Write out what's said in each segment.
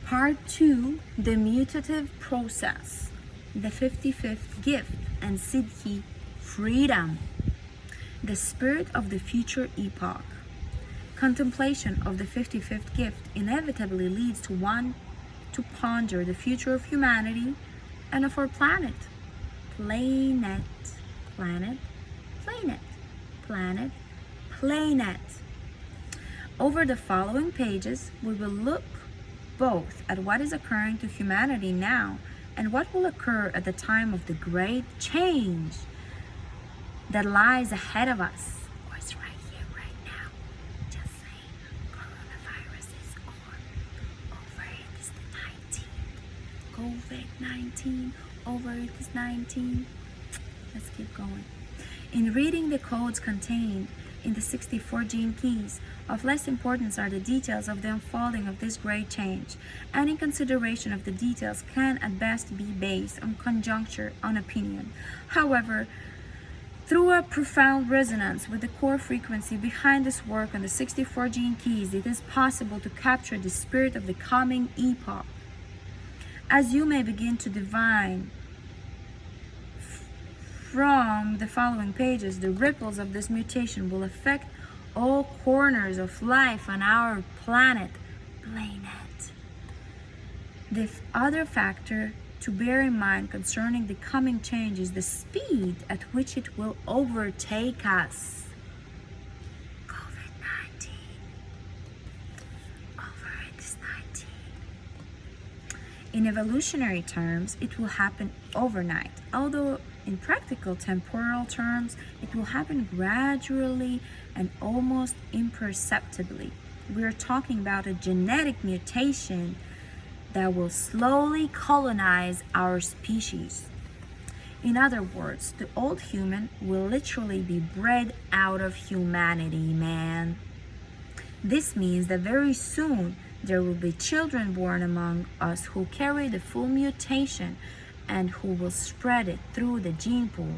Part 2, the mutative process, the 55th gift, and Siddhi, freedom, the spirit of the future epoch. Contemplation of the 55th gift inevitably leads to one to ponder the future of humanity and of our planet. Planet, planet, planet, planet, planet. Over the following pages, we will look both at what is occurring to humanity now and what will occur at the time of the great change that lies ahead of us. Or it's right here, right now. Just saying, coronavirus is on. Over it is the 19. COVID-19. Over it is 19. Let's keep going. In reading the codes contained in the 64 gene keys, of less importance are the details of the unfolding of this great change. Any consideration of the details can at best be based on conjecture, on opinion. However, through a profound resonance with the core frequency behind this work on the 64 gene keys, it is possible to capture the spirit of the coming epoch. As you may begin to divine from the following pages, the ripples of this mutation will affect all corners of life on our planet. The other factor to bear in mind concerning the coming change is the speed at which it will overtake us. COVID-19. Over it is 19. In evolutionary terms, it will happen overnight, although in practical temporal terms, it will happen gradually and almost imperceptibly. We are talking about a genetic mutation that will slowly colonize our species. In other words, the old human will literally be bred out of humanity, man. This means that very soon there will be children born among us who carry the full mutation and who will spread it through the gene pool.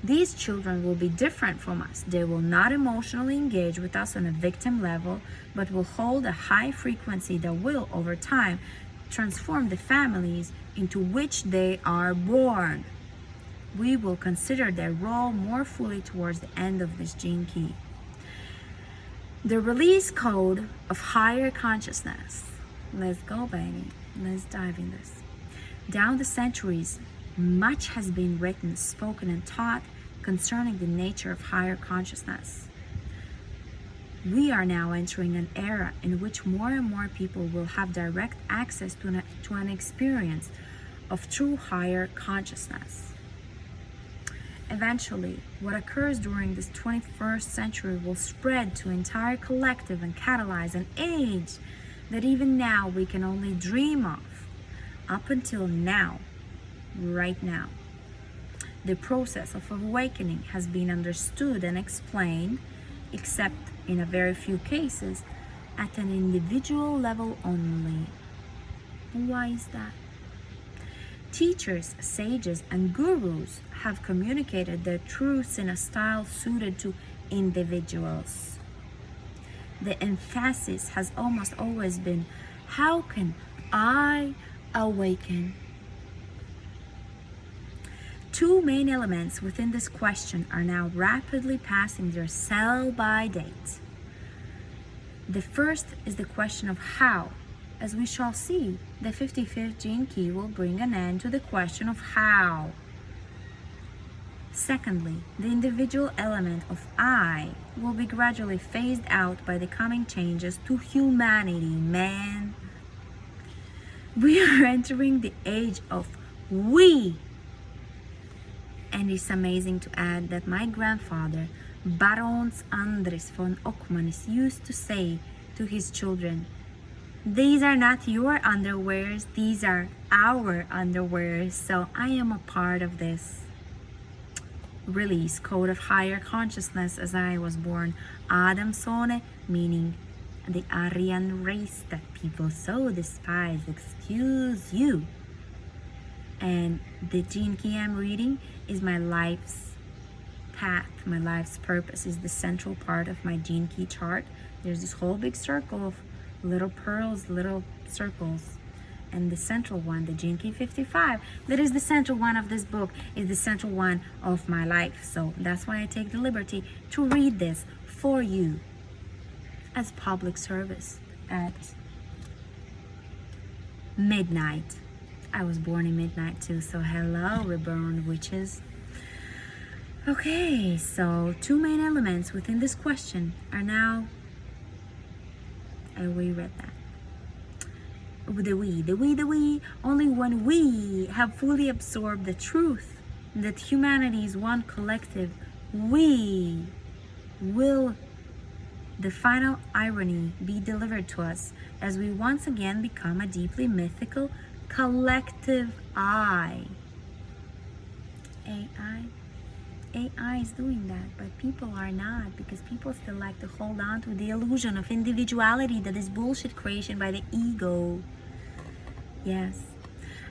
These children will be different from us. They will not emotionally engage with us on a victim level, but will hold a high frequency that will, over time, transform the families into which they are born. We will consider their role more fully towards the end of this gene key. The release code of higher consciousness. Let's go, baby. Let's dive in this. Down the centuries, much has been written, spoken, and taught concerning the nature of higher consciousness. We are now entering an era in which more and more people will have direct access to an experience of true higher consciousness. Eventually, what occurs during this 21st century will spread to entire collective and catalyze an age that even now we can only dream of. Up until now, right now, the process of awakening has been understood and explained, except in a very few cases, at an individual level only. Why is that? Teachers, sages, and gurus have communicated their truths in a style suited to individuals. The emphasis has almost always been, how can I awaken? Two main elements within this question are now rapidly passing their sell-by date. The first is the question of how. As we shall see, the 55th gene key will bring an end to the question of how. Secondly, the individual element of I will be gradually phased out by the coming changes to humanity, man. We are entering the age of we. And it's amazing to add that my grandfather, Barons Andres von Ockmanis, used to say to his children, these are not your underwears, these are our underwears. So I am a part of this release code of higher consciousness as I was born. Adamsone, meaning the Aryan race that people so despise. Excuse you. And the gene key I'm reading is my life's path. My life's purpose is the central part of my gene key chart. There's this whole big circle of little pearls, little circles. And the central one, the gene key 55, that is the central one of this book, is the central one of my life. So that's why I take the liberty to read this for you as public service at midnight. I was born in midnight too, so hello, reborn witches. Okay, so 2 main elements within this question are now, I reread that. The we, only when we have fully absorbed the truth that humanity is one collective, we will the final irony be delivered to us as we once again become a deeply mythical collective I. AI is doing that, but people are not, because people still like to hold on to the illusion of individuality that is bullshit creation by the ego. Yes.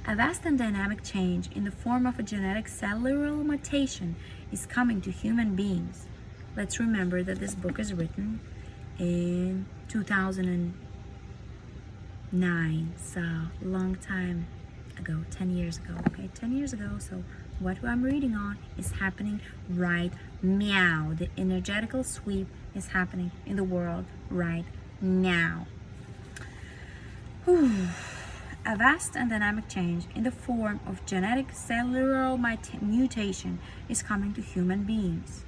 A vast and dynamic change in the form of a genetic cellular mutation is coming to human beings. Let's remember that this book is written in 2009, so a long time ago, 10 years ago, okay, 10 years ago. So what I'm reading on is happening right now. The energetical sweep is happening in the world right now. Whew. A vast and dynamic change in the form of genetic cellular mutation is coming to human beings.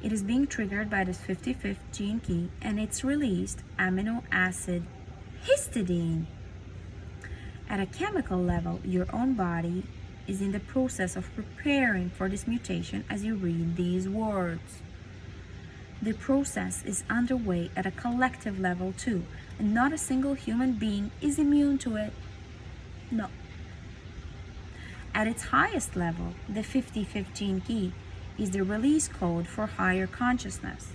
It is being triggered by this 55th gene key and its released amino acid histidine. At a chemical level, your own body is in the process of preparing for this mutation as you read these words. The process is underway at a collective level too, and not a single human being is immune to it. No. At its highest level, the 55th gene key is the release code for higher consciousness.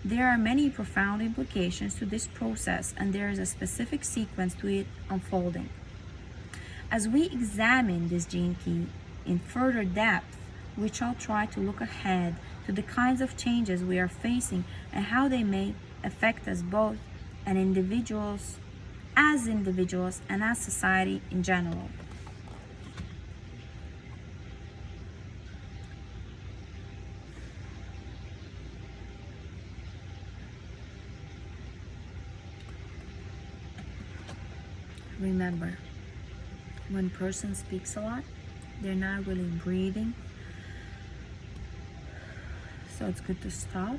There are many profound implications to this process, and there is a specific sequence to it unfolding. As we examine this gene key in further depth, we shall try to look ahead to the kinds of changes we are facing and how they may affect us both as individuals and as society in general. Remember, when a person speaks a lot, they're not really breathing. So it's good to stop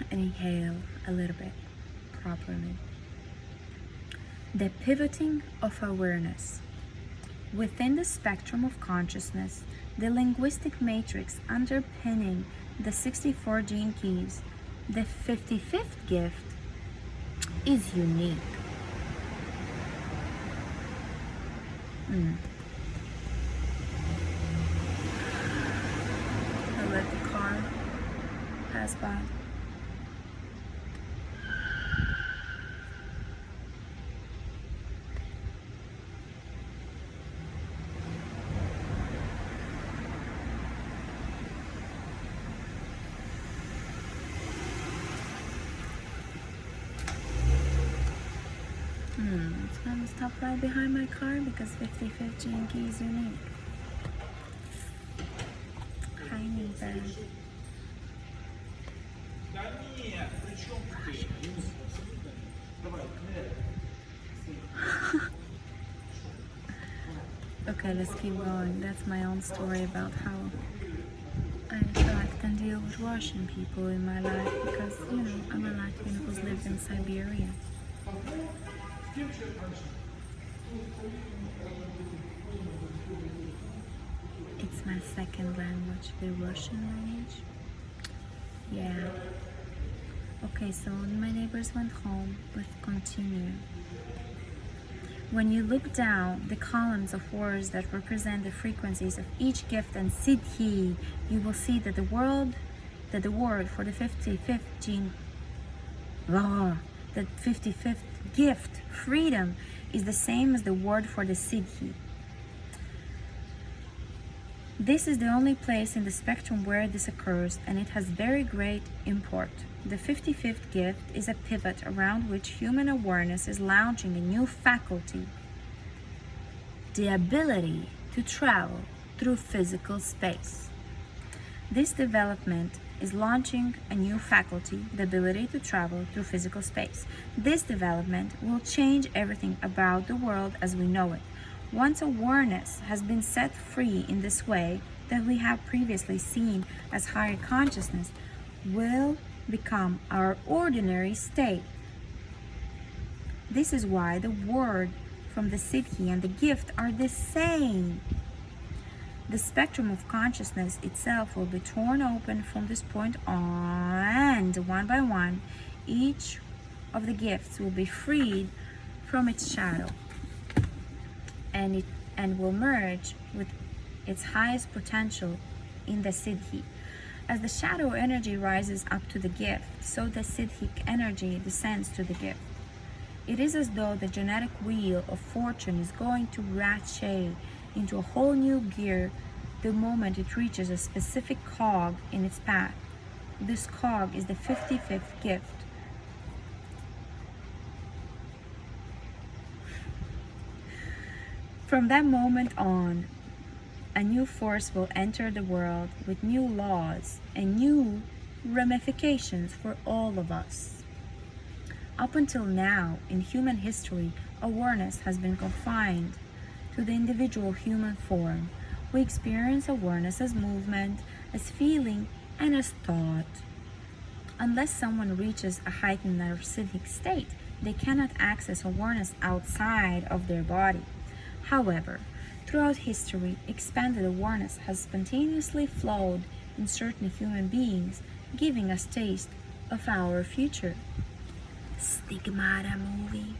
and inhale a little bit properly. The pivoting of awareness. Within the spectrum of consciousness, the linguistic matrix underpinning the 64 gene keys, the 55th gift is unique. I let the car pass by. It's gonna stop right behind my car because 55th gene key is unique. Hi, neighbor. Okay, let's keep going. That's my own story about how I interact and deal with Russian people in my life because, you know, I'm a Latvian who's lived in Siberia. It's my second language, the Russian language. Yeah. Okay, so my neighbors went home. Let's continue. When you look down the columns of words that represent the frequencies of each gift and siddhi, you will see that the word for the 55th gene, the 55th gift, freedom, is the same as the word for the siddhi. This is the only place in the spectrum where this occurs, and it has very great import. The 55th gift is a pivot around which human awareness is launching a new faculty, the ability to travel through physical space. This development is launching a new faculty, the ability to travel through physical space. This development will change everything about the world as we know it. Once awareness has been set free in this way that we have previously seen as higher consciousness will become our ordinary state. This is why the word from the Siddhi and the gift are the same. The spectrum of consciousness itself will be torn open from this point on, and one by one, each of the gifts will be freed from its shadow, and will merge with its highest potential in the Siddhi. As the shadow energy rises up to the gift, so the Siddhic energy descends to the gift. It is as though the genetic wheel of fortune is going to ratchet into a whole new gear the moment it reaches a specific cog in its path. This cog is the 55th gift. From that moment on, a new force will enter the world with new laws and new ramifications for all of us. Up until now, in human history, awareness has been confined to the individual human form. We experience awareness as movement, as feeling, and as thought. Unless someone reaches a heightened narcissic state, they cannot access awareness outside of their body. However, throughout history, expanded awareness has spontaneously flowed in certain human beings, giving us taste of our future. Stigmata movie.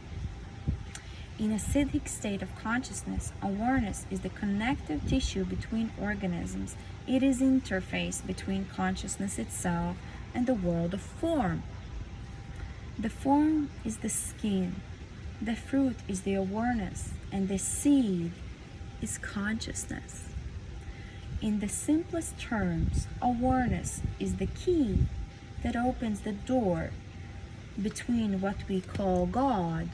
In a Siddhic state of consciousness, awareness is the connective tissue between organisms. It is interface between consciousness itself and the world of form. The form is the skin, the fruit is the awareness, and the seed is consciousness. In the simplest terms, awareness is the key that opens the door between what we call God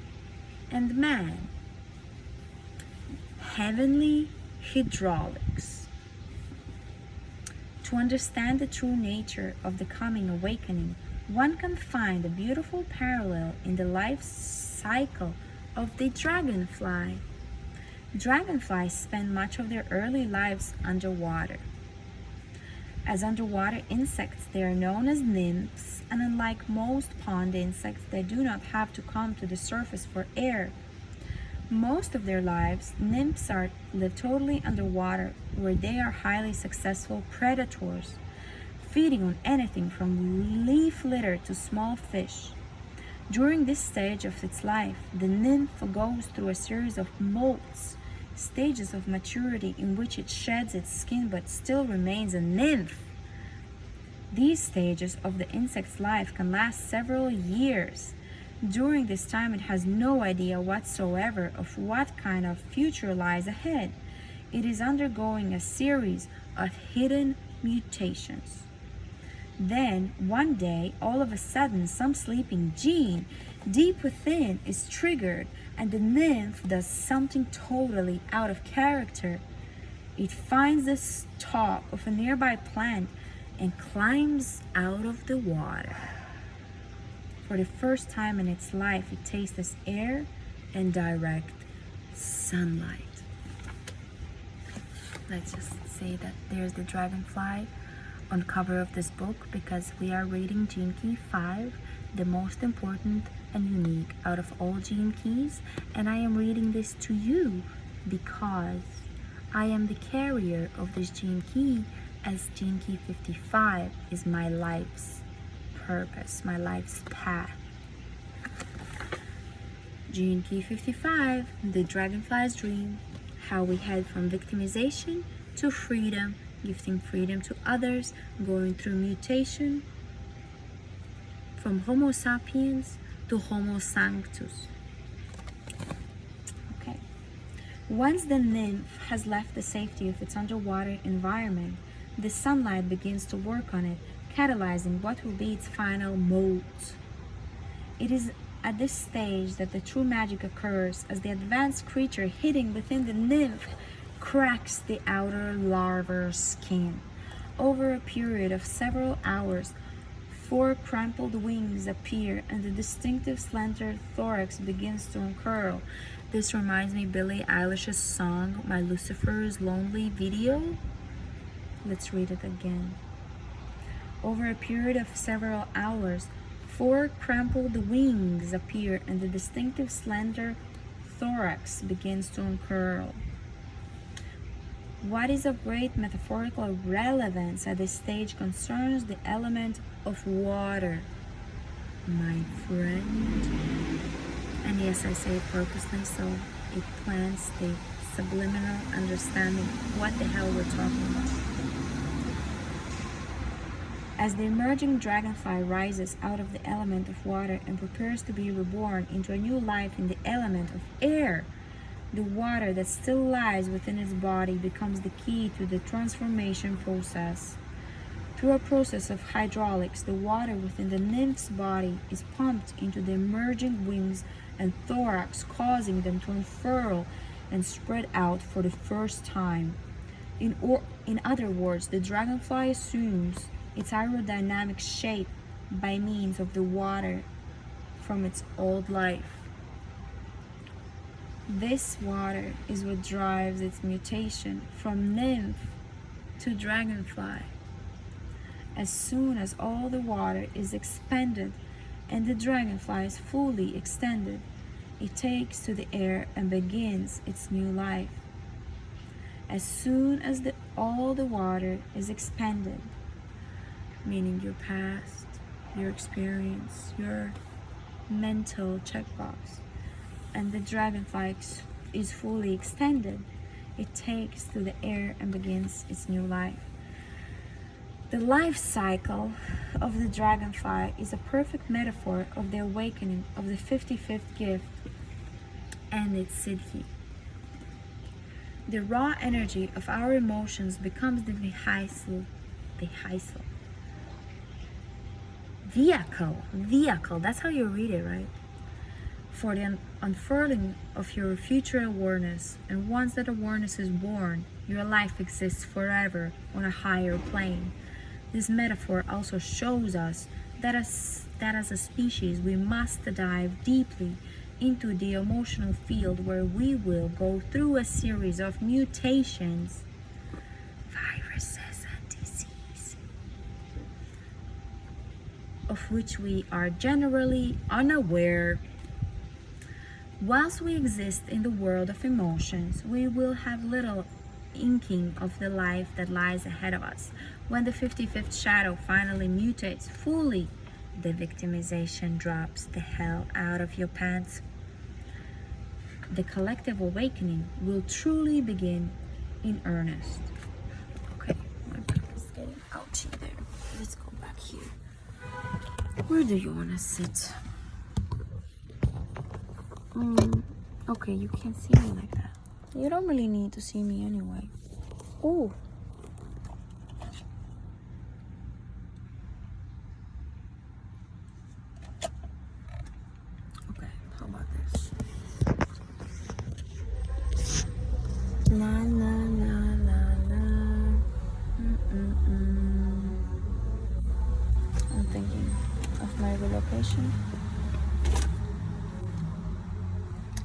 and man. Heavenly hydraulics. To understand the true nature of the coming awakening, one can find a beautiful parallel in the life cycle of the dragonfly. Dragonflies spend much of their early lives underwater. As underwater insects, they are known as nymphs, and unlike most pond insects, they do not have to come to the surface for air. Most of their lives, nymphs live totally underwater, where they are highly successful predators, feeding on anything from leaf litter to small fish. During this stage of its life, the nymph goes through a series of molts, stages of maturity in which it sheds its skin but still remains a nymph. These stages of the insect's life can last several years. During this time, it has no idea whatsoever of what kind of future lies ahead. It is undergoing a series of hidden mutations. Then, one day, all of a sudden, some sleeping gene deep within is triggered, and the nymph does something totally out of character. It finds the stalk of a nearby plant and climbs out of the water. For the first time in its life, it tastes air and direct sunlight. Let's just say that there's the dragonfly on cover of this book, because we are reading Gene Key 5, the most important and unique out of all gene keys, and I am reading this to you because I am the carrier of this gene key, as Gene Key 55 is my life's purpose, my life's path. Gene Key 55, the dragonfly's dream, how we head from victimization to freedom, gifting freedom to others, going through mutation from Homo sapiens to Homo sanctus. Okay, Once the nymph has left the safety of its underwater environment, the sunlight begins to work on it, catalyzing what will be its final molt. It is at this stage that the true magic occurs, as the advanced creature hidden within the nymph cracks the outer larval skin. Over a period of several hours, 4 crumpled wings appear and the distinctive slender thorax begins to uncurl. This reminds me of Billie Eilish's song, My Lucifer's Lonely video. Let's read it again. Over a period of several hours, 4 crumpled wings appear and the distinctive slender thorax begins to uncurl. What is of great metaphorical relevance at this stage concerns the element of water, my friend. And yes, I say it purposely so it plants the subliminal understanding what the hell we're talking about. As the emerging dragonfly rises out of the element of water and prepares to be reborn into a new life in the element of air, the water that still lies within its body becomes the key to the transformation process. Through a process of hydraulics, the water within the nymph's body is pumped into the emerging wings and thorax, causing them to unfurl and spread out for the first time. In other words, the dragonfly assumes its aerodynamic shape by means of the water from its old life. This water is what drives its mutation from nymph to dragonfly. As soon as all the water is expended and the dragonfly is fully extended, it takes to the air and begins its new life. As soon as all the water is expended, meaning your past, your experience, your mental checkbox, and the dragonfly is fully extended, it takes to the air and begins its new life. The life cycle of the dragonfly is a perfect metaphor of the awakening of the 55th gift and its siddhi. The raw energy of our emotions becomes the vehicle, that's how you read it, right? For the unfurling of your future awareness, and once that awareness is born, your life exists forever on a higher plane. This metaphor also shows us that as a species we must dive deeply into the emotional field, where we will go through a series of mutations, viruses and disease, of which we are generally unaware. Whilst we exist in the world of emotions, we will have little inking of the life that lies ahead of us. When the 55th shadow finally mutates fully, the victimization drops the hell out of your pants. The collective awakening will truly begin in earnest. Okay, my back is getting ouchy there. Let's go back here. Where do you want to sit? Okay, you can't see me like that. You don't really need to see me anyway. Oh. Okay, how about this? La la la la la. I'm thinking of my relocation.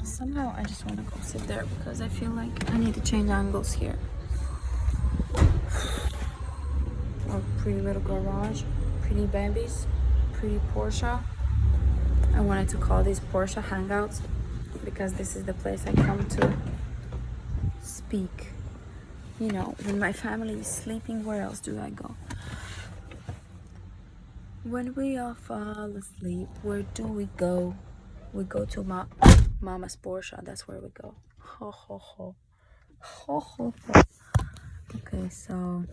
Somehow I just want to go sit there because I feel like I need to change angles here. Oh, pretty little garage, pretty babies, pretty Porsche. I wanted to call these Porsche hangouts because this is the place I come to speak. You know, when my family is sleeping, where else do I go? When we all fall asleep, where do we go? We go to Mama's Porsche. That's where we go. Ho ho ho. Ho ho ho. Okay, so